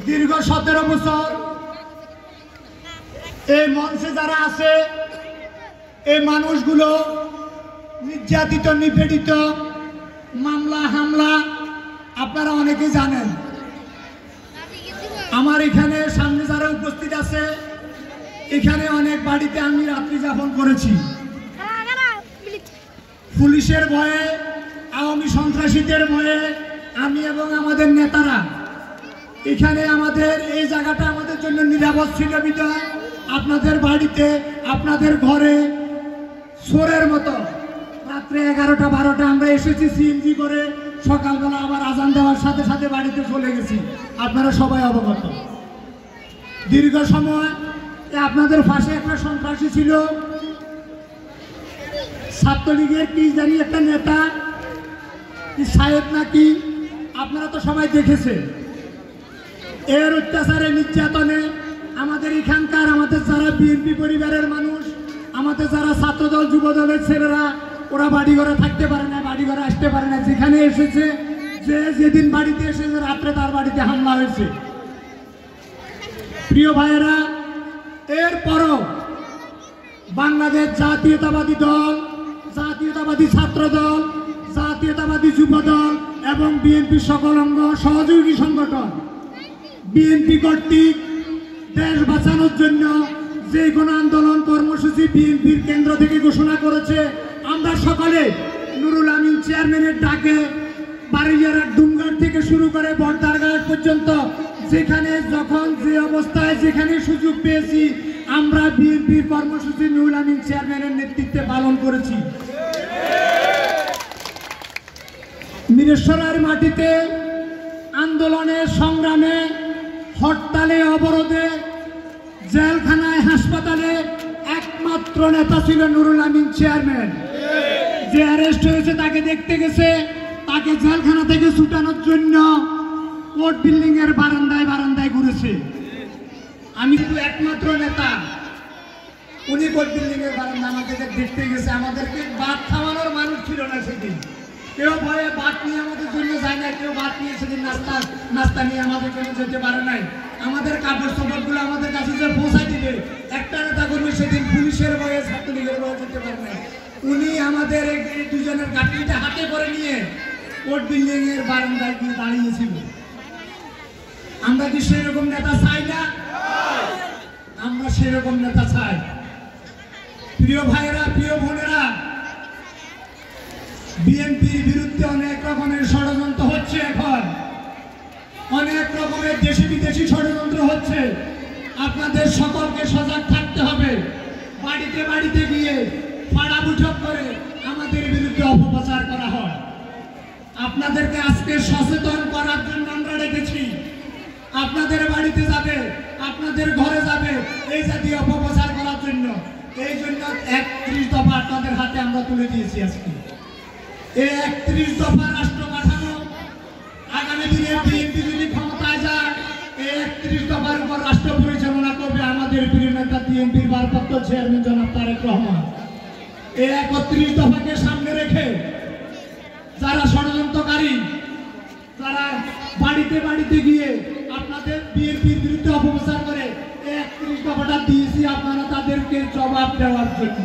দীর্ঘ 17 বছর এই মঞ্চে যারা আছে এই মানুষগুলো নির্যাতিত নিপীড়িত মামলা হামলা আপনারা অনেকে জানেন। আমার এখানে সামনে যারা উপস্থিত আছে এখানে অনেক বাড়িতে আমি রাত্রি যাপন করেছি। পুলিশের ভয়ে আওয়ামী সন্ত্রাসীদের ভয়ে আমি এবং আমাদের নেতারা এখানে আমাদের এই জায়গাটা আমাদের জন্য নিরাপদ ছিল বিধায় আপনাদের বাড়িতে আপনাদের ঘরে চোরের মতো রাত্রে 11টা 12টা আমরা এসেছি সিএনজি করে, সকালবেলা আবার আজান দেওয়ার সাথে সাথে বাড়িতে চলে গেছি। আপনারা সবাই অবগত। দীর্ঘ সময় আপনাদের পাশে একটা সন্ত্রাসী ছিল, ছাত্রলীগের কি জানি একটা নেতা সাহেব নাকি, আপনারা তো সবাই দেখেছেন। এর অত্যাচারে নির্যাতনে আমাদের এখানকার আমাদের যারা বিএনপি পরিবারের মানুষ, আমাদের যারা ছাত্রদল যুবদলের ছেলেরা ওরা বাড়ি ঘরে থাকতে পারে না, বাড়ি ঘরে আসতে পারে না। যেখানে এসেছে যেদিন বাড়িতে এসেছে রাত্রে তার বাড়িতে হামলা হয়েছে। প্রিয় ভাইয়েরা, এরপরও বাংলাদেশ জাতীয়তাবাদী দল, জাতীয়তাবাদী ছাত্র দল, জাতীয়তাবাদী যুব দল এবং বিএনপি সকল অঙ্গ সহযোগী সংগঠন বিএনপি কর্তৃক দেশ বাঁচানোর জন্য যে কোনো আন্দোলন কর্মসূচি বিএনপির কেন্দ্র থেকে ঘোষণা করেছে। আমরা সকলে নুরুল আমিন চেয়ারম্যানের ডাকে বাড়িয়ার ডুঙ্গার থেকে শুরু করে বর্দারঘাট পর্যন্ত যেখানে যখন যে অবস্থায় যেখানে সুযোগ পেয়েছি আমরা বিএনপির কর্মসূচি নুরুল আমিন চেয়ারম্যানের নেতৃত্বে পালন করেছি। মিরেশ্বরের মাটিতে আন্দোলনে সংগ্রামে হরতালে অবরোধে জেলখানায় হাসপাতালে একমাত্র নেতা ছিল নুরুল আমিন চেয়ারম্যান। যে অ্যারেস্ট হয়েছে তাকে দেখতে গেছে, তাকে জেলখানা থেকে ছুটানোর জন্য কোর্ট বিল্ডিং এর বারান্দায় বারান্দায় ঘুরেছে। আমি কিন্তু একমাত্র নেতা, উনি কোর্ট বিল্ডিং এর বারান্দা আমাকে দেখতে গেছে। আমাদেরকে ভাত খাওয়ানোর মানুষ ছিল না সেদিন, কেউ ভয়ে ভাত নিয়ে আমাদের জন্য যায় না, কেউ ভাত নিয়ে সেদিন নাস্তা নিয়ে আমাদের জন্য যেতে পারে নাই। আমাদের কাপড় চোপড় গুলো আমাদের কাছে যে পৌঁছাই দিবে একটা নেতা কর্মী সেদিন পুলিশের ভয়ে ছাত্রলীগের ভয়ে যেতে পারে নাই। উনি আমাদের এই দুজনের গাড়িটা হাতে করে নিয়ে কোর্ট বিল্ডিং এর বারান্দায় গিয়ে দাঁড়িয়েছিল। আমরা কি সেরকম নেতা চাই না? আমরা সেরকম নেতা চাই। প্রিয় ভাইয়েরা, প্রিয় বোনেরা, বিএনপির বিরুদ্ধে অনেক রকমের ষড়যন্ত্র হচ্ছে। এখন অনেক রকমের দেশি বিদেশি ষড়যন্ত্র হচ্ছে। আপনাদের সকলকে সজাগ থাকতে হবে। বাড়িতে বাড়িতে গিয়ে ফাড়া বৈঠক করে আমাদের বিরুদ্ধে অপপ্রচার করা হয়। আপনাদেরকে আজকে সচেতন করার জন্য আমরা রেখেছি। আপনাদের বাড়িতে যাবে, আপনাদের ঘরে যাবে এই জাতীয় অপপ্রচার করার জন্য। এই জন্য 31 দফা আপনাদের হাতে আমরা তুলে দিয়েছি আজকে। এই 31 দফা রাষ্ট্র কাঠামো আগামী দিনে বিএনপি যদি ক্ষমতায় যায় এই 31 দফার উপর রাষ্ট্র পরিচালনা করবে আমাদের প্রিয় নেতা বিএনপির ভারপ্রাপ্ত চেয়ারম্যান জনাব তারেক রহমান। এই 31 দফাকে সামনে রেখে যারা ষড়যন্ত্রকারী, যারা বাড়িতে বাড়িতে গিয়ে আপনাদের বিএনপির বিরুদ্ধে অপপ্রচার করে এই 31 দফাটা দিয়েছি আপনারা তাদেরকে জবাব দেওয়ার জন্য।